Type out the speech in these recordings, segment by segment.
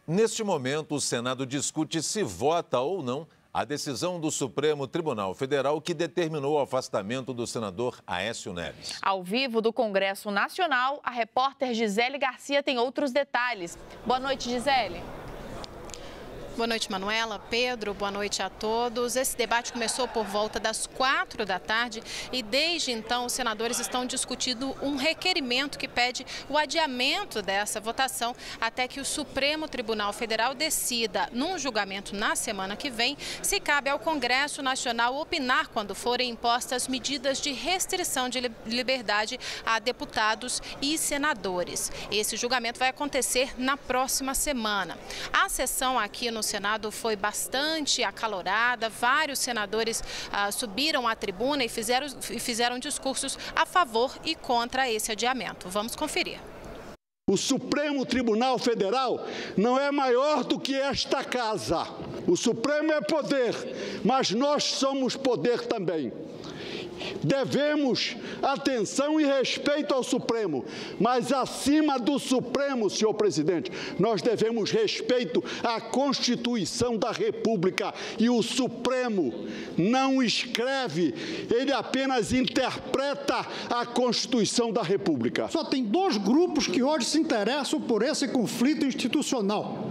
Neste momento, o Senado discute se vota ou não a decisão do Supremo Tribunal Federal que determinou o afastamento do senador Aécio Neves. Ao vivo do Congresso Nacional, a repórter Gisele Garcia tem outros detalhes. Boa noite, Gisele. Boa noite, Manuela, Pedro, boa noite a todos. Esse debate começou por volta das 4 da tarde e desde então os senadores estão discutindo um requerimento que pede o adiamento dessa votação até que o Supremo Tribunal Federal decida, num julgamento na semana que vem, se cabe ao Congresso Nacional opinar quando forem impostas medidas de restrição de liberdade a deputados e senadores. Esse julgamento vai acontecer na próxima semana. A sessão aqui no Senado foi bastante acalorada, vários senadores subiram à tribuna e fizeram discursos a favor e contra esse adiamento. Vamos conferir. O Supremo Tribunal Federal não é maior do que esta casa. O Supremo é poder, mas nós somos poder também. Devemos atenção e respeito ao Supremo, mas acima do Supremo, senhor presidente, nós devemos respeito à Constituição da República. E o Supremo não escreve, ele apenas interpreta a Constituição da República. Só tem dois grupos que hoje se interessam por esse conflito institucional.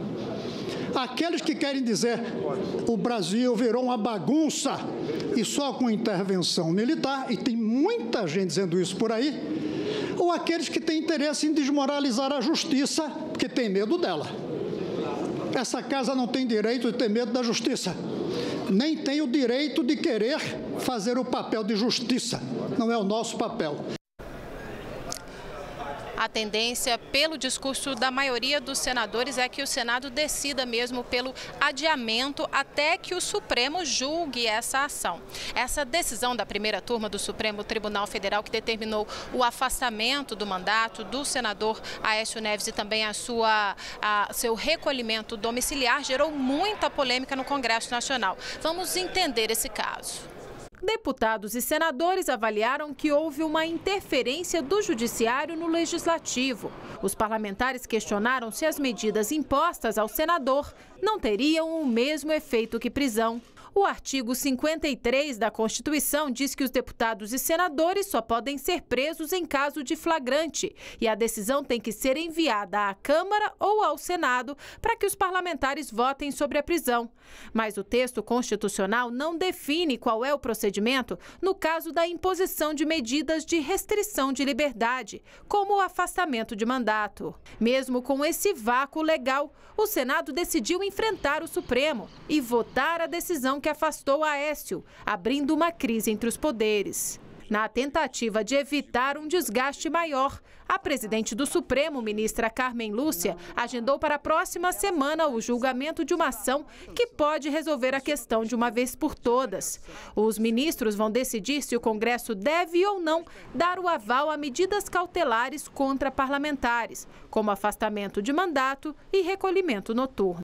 Aqueles que querem dizer o Brasil virou uma bagunça e só com intervenção militar, e tem muita gente dizendo isso por aí, ou aqueles que têm interesse em desmoralizar a justiça, porque tem medo dela. Essa casa não tem direito de ter medo da justiça, nem tem o direito de querer fazer o papel de justiça, não é o nosso papel. A tendência, pelo discurso da maioria dos senadores, é que o Senado decida mesmo pelo adiamento até que o Supremo julgue essa ação. Essa decisão da primeira turma do Supremo Tribunal Federal, que determinou o afastamento do mandato do senador Aécio Neves e também seu recolhimento domiciliar, gerou muita polêmica no Congresso Nacional. Vamos entender esse caso. Deputados e senadores avaliaram que houve uma interferência do Judiciário no Legislativo. Os parlamentares questionaram se as medidas impostas ao senador não teriam o mesmo efeito que prisão. O artigo 53 da Constituição diz que os deputados e senadores só podem ser presos em caso de flagrante e a decisão tem que ser enviada à Câmara ou ao Senado para que os parlamentares votem sobre a prisão. Mas o texto constitucional não define qual é o procedimento no caso da imposição de medidas de restrição de liberdade, como o afastamento de mandato. Mesmo com esse vácuo legal, o Senado decidiu enfrentar o Supremo e votar a decisão que afastou Aécio, abrindo uma crise entre os poderes. Na tentativa de evitar um desgaste maior, a presidente do Supremo, ministra Carmen Lúcia, agendou para a próxima semana o julgamento de uma ação que pode resolver a questão de uma vez por todas. Os ministros vão decidir se o Congresso deve ou não dar o aval a medidas cautelares contra parlamentares, como afastamento de mandato e recolhimento noturno.